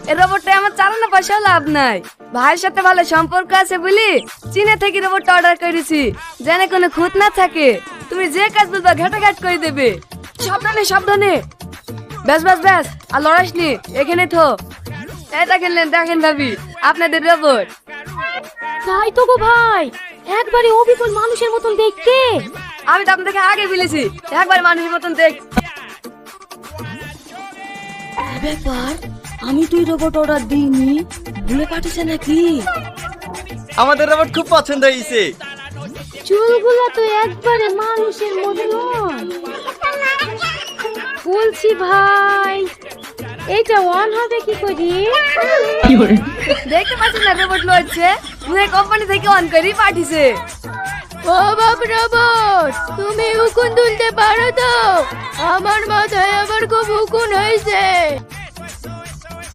এই রোবটটা আমার চালানো পয়সাও লাভ নাই। ভাইয়ের সাথে ভালো সম্পর্ক আছে বলি চীনে থেকে রোবটটা অর্ডার করেছি, যেন কোনো খুঁত না থাকে। তুমি যে কাজ বলবা ঘাটাঘাট করে দেবে। সাবধানে সাবধানে। ব্যাস ব্যাস ব্যাস, আর লড়াস নি, এখানে থো। এটা খেললেন, দেখেন ভাবি আপনাদের রোবট। তাই তো গো ভাই, একবারে অবিকল মানুষের মতন দেখতে। আমি তো আপনাদেরকে আগে বলেছি একবার মানুষের মতন দেখ। ব্যাপার, আমি তুই রোবট অর্ডার দিইনি, ভুলে পাঠিয়েছে নাকি? আমাদের রোবট খুব পছন্দ হয়েছে। চুলগুলো তো একবারে মানুষের মতন। বলছি ভাই, এইটা অন হবে কি করি? দেখতে পাচ্ছেন না রোবট লড়ছে, কোম্পানি থেকে অন করি পাঠিয়েছে। ও বাপ রোবট, তুমি উকুন তুলতে পারো তো? আমার মাথায় আবার খুব উকুন হয়েছে।